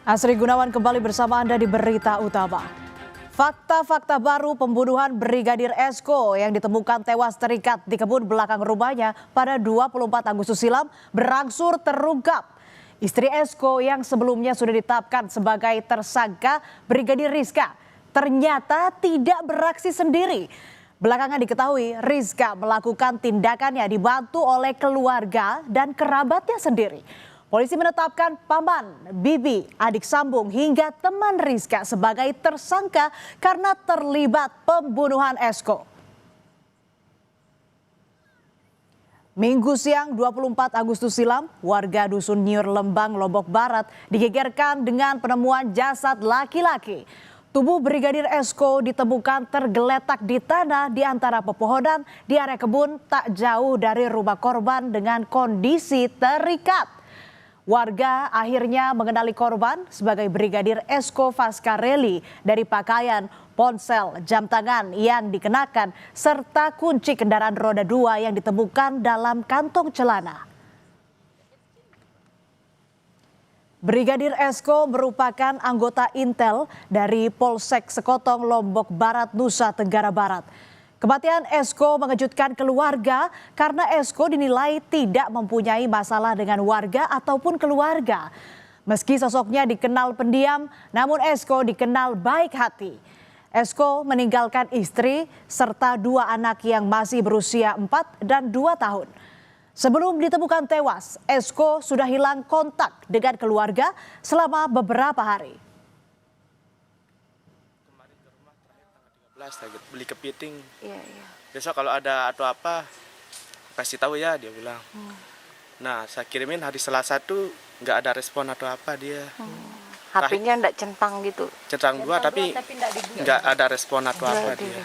Asri Gunawan kembali bersama Anda di Berita Utama. Fakta-fakta baru pembunuhan Brigadir Esko yang ditemukan tewas terikat di kebun belakang rumahnya pada 24 Agustus silam berangsur terungkap. Istri Esko yang sebelumnya sudah ditetapkan sebagai tersangka, Brigadir Rizka, ternyata tidak beraksi sendiri. Belakangan diketahui Rizka melakukan tindakannya dibantu oleh keluarga dan kerabatnya sendiri. Polisi menetapkan paman, bibi, adik sambung hingga teman Rizka sebagai tersangka karena terlibat pembunuhan Esko. Minggu siang 24 Agustus silam, warga Dusun Nyur Lembang, Lombok Barat digegerkan dengan penemuan jasad laki-laki. Tubuh Brigadir Esko ditemukan tergeletak di tanah di antara pepohonan di area kebun tak jauh dari rumah korban dengan kondisi terikat. Warga akhirnya mengenali korban sebagai Brigadir Esko Fascarelli dari pakaian, ponsel, jam tangan yang dikenakan, serta kunci kendaraan roda 2 yang ditemukan dalam kantong celana. Brigadir Esko merupakan anggota Intel dari Polsek Sekotong, Lombok Barat, Nusa Tenggara Barat. Kematian Esko mengejutkan keluarga karena Esko dinilai tidak mempunyai masalah dengan warga ataupun keluarga. Meski sosoknya dikenal pendiam, namun Esko dikenal baik hati. Esko meninggalkan istri serta 2 anak yang masih berusia 4 dan 2 tahun. Sebelum ditemukan tewas, Esko sudah hilang kontak dengan keluarga selama beberapa hari. Beli kepiting. Iya. Besok kalau ada atau apa kasih tahu ya, dia bilang. Nah, saya kirimin hari Selasa tuh nggak ada respon atau apa dia. HP-nya nggak centang gitu. Centang 2 tapi nggak ada respon atau apa dia.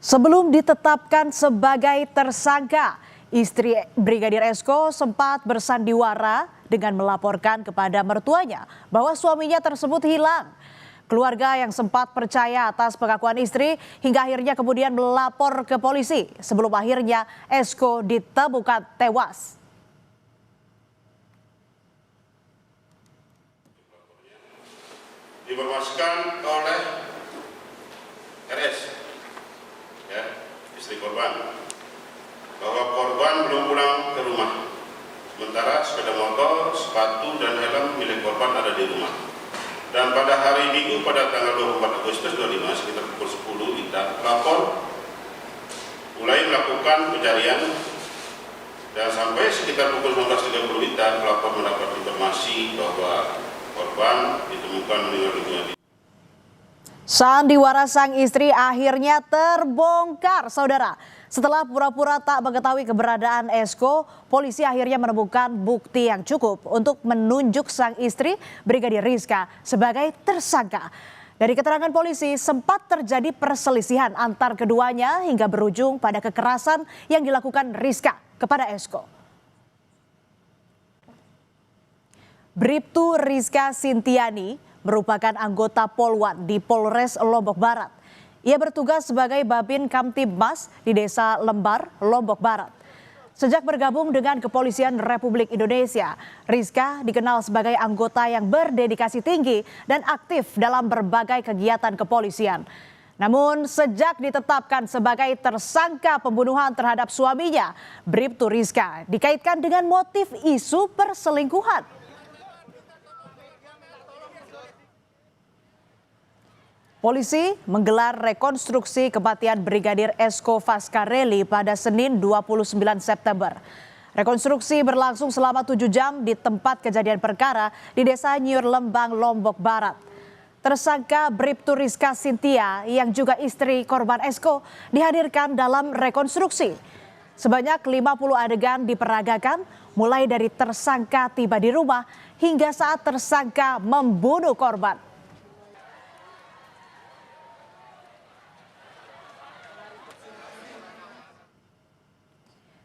Sebelum ditetapkan sebagai tersangka, istri Brigadir Esko sempat bersandiwara dengan melaporkan kepada mertuanya bahwa suaminya tersebut hilang. Keluarga yang sempat percaya atas pengakuan istri hingga akhirnya kemudian melapor ke polisi sebelum akhirnya Esko ditemukan tewas. Diinformasikan oleh RS, ya, istri korban, bahwa korban belum pulang ke rumah. Sementara sepeda motor, sepatu, dan helm milik korban ada di rumah. Dan pada hari Minggu pada tanggal 24 Agustus 25 sekitar pukul 10 kita lapor mulai melakukan pencarian, dan sampai sekitar pukul 19.30 kita pelapor mendapat informasi bahwa korban ditemukan meninggal dunia. Sandiwara sang istri akhirnya terbongkar, saudara. Setelah pura-pura tak mengetahui keberadaan Esko, polisi akhirnya menemukan bukti yang cukup untuk menunjuk sang istri Brigadir Rizka sebagai tersangka. Dari keterangan polisi, sempat terjadi perselisihan antar keduanya hingga berujung pada kekerasan yang dilakukan Rizka kepada Esko. Bribtu Rizka Sintiani merupakan anggota Polwan di Polres Lombok Barat. Ia bertugas sebagai Babin Kamtibmas di Desa Lembar, Lombok Barat. Sejak bergabung dengan Kepolisian Republik Indonesia, Rizka dikenal sebagai anggota yang berdedikasi tinggi dan aktif dalam berbagai kegiatan kepolisian. Namun sejak ditetapkan sebagai tersangka pembunuhan terhadap suaminya, Bribtu Rizka dikaitkan dengan motif isu perselingkuhan. Polisi menggelar rekonstruksi kematian Brigadir Esko Fascarelli pada Senin 29 September. Rekonstruksi berlangsung selama 7 jam di tempat kejadian perkara di Desa Nyur Lembang, Lombok Barat. Tersangka Bribtu Rizka Sintia yang juga istri korban Esko dihadirkan dalam rekonstruksi. Sebanyak 50 adegan diperagakan mulai dari tersangka tiba di rumah hingga saat tersangka membunuh korban.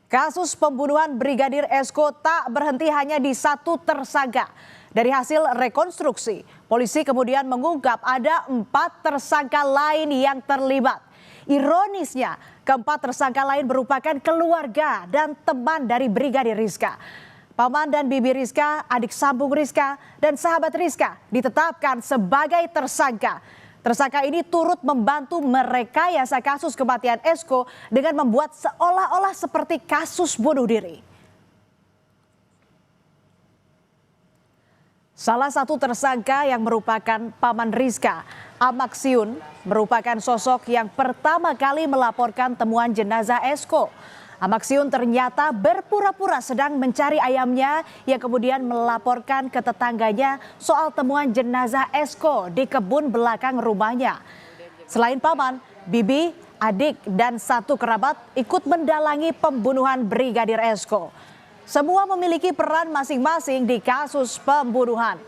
Kasus pembunuhan Brigadir Esko tak berhenti hanya di satu tersangka. Dari hasil rekonstruksi, polisi kemudian mengungkap ada 4 tersangka lain yang terlibat. Ironisnya, keempat tersangka lain merupakan keluarga dan teman dari Brigadir Rizka. paman dan bibi Rizka, adik sambung Rizka, dan sahabat Rizka ditetapkan sebagai tersangka. Tersangka ini turut membantu merekayasa kasus kematian Esko dengan membuat seolah-olah seperti kasus bunuh diri. Salah satu tersangka yang merupakan paman Rizka, Amaksiun, merupakan sosok yang pertama kali melaporkan temuan jenazah Esko. Amaksiun ternyata berpura-pura sedang mencari ayamnya yang kemudian melaporkan ke tetangganya soal temuan jenazah Esko di kebun belakang rumahnya. Selain paman, bibi, adik, dan satu kerabat ikut mendalangi pembunuhan Brigadir Esko. Semua memiliki peran masing-masing di kasus pembunuhan.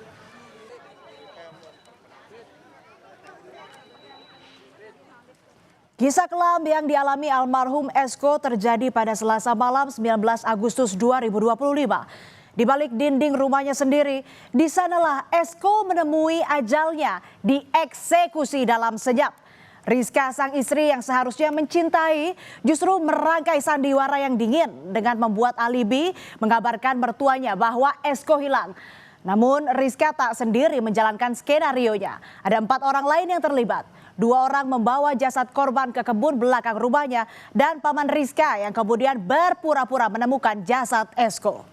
Kisah kelam yang dialami almarhum Esko terjadi pada Selasa malam 19 Agustus 2025. Di balik dinding rumahnya sendiri, di sanalah Esko menemui ajalnya dieksekusi dalam senyap. Rizka, sang istri yang seharusnya mencintai, justru merangkai sandiwara yang dingin dengan membuat alibi mengabarkan mertuanya bahwa Esko hilang. Namun Rizka tak sendiri menjalankan skenarionya. Ada 4 orang lain yang terlibat. 2 orang membawa jasad korban ke kebun belakang rumahnya dan paman Rizka yang kemudian berpura-pura menemukan jasad Esko.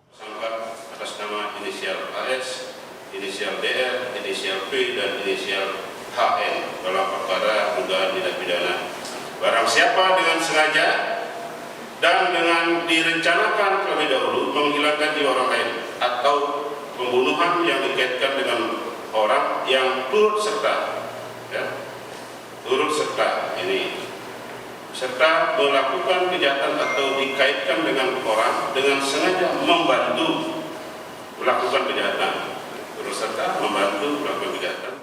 Tersangka atas nama inisial AS, inisial DR, inisial P, dan inisial HN dalam perkara dugaan tindak pidana barang siapa dengan sengaja dan dengan direncanakan terlebih dahulu menghilangkan jiwa orang lain atau pembunuhan yang dikaitkan dengan orang yang turut serta, turut serta ini, serta melakukan kejahatan atau dikaitkan dengan orang dengan sengaja membantu melakukan kejahatan, turut serta membantu melakukan kejahatan.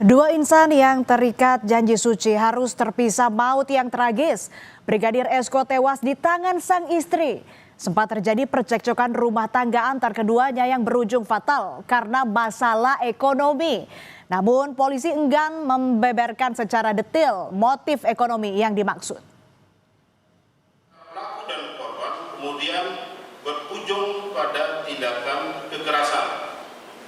2 insan yang terikat janji suci harus terpisah maut yang tragis. Brigadir Esko tewas di tangan sang istri. Sempat terjadi percekcokan rumah tangga antar keduanya yang berujung fatal karena masalah ekonomi. Namun polisi enggan membeberkan secara detail motif ekonomi yang dimaksud. Pelaku dan korban kemudian berujung pada tindakan kekerasan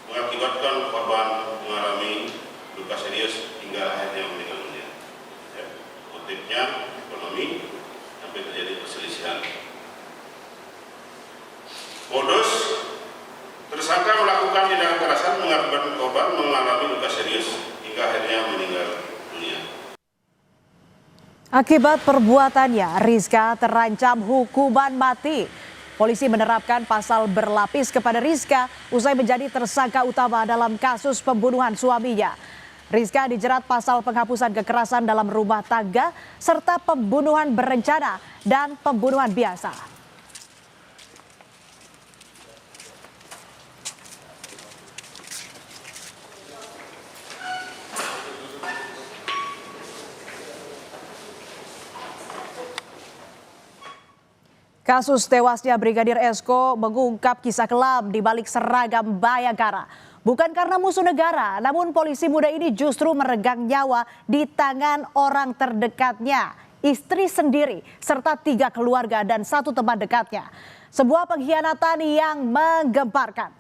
mengakibatkan korban mengalami luka serius hingga akhirnya meninggal dunia. Motifnya ekonomi sampai terjadi perselisihan. Modus tersangka melakukan tindakan kekerasan mengakibatkan korban mengalami luka serius hingga akhirnya meninggal dunia. Akibat perbuatannya, Rizka terancam hukuman mati. Polisi menerapkan pasal berlapis kepada Rizka usai menjadi tersangka utama dalam kasus pembunuhan suaminya. Rizka dijerat pasal penghapusan kekerasan dalam rumah tangga serta pembunuhan berencana dan pembunuhan biasa. Kasus tewasnya Brigadir Esko mengungkap kisah kelam di balik seragam Bayangkara. Bukan karena musuh negara, namun polisi muda ini justru meregang nyawa di tangan orang terdekatnya, istri sendiri, serta 3 keluarga dan 1 teman dekatnya. Sebuah pengkhianatan yang menggemparkan.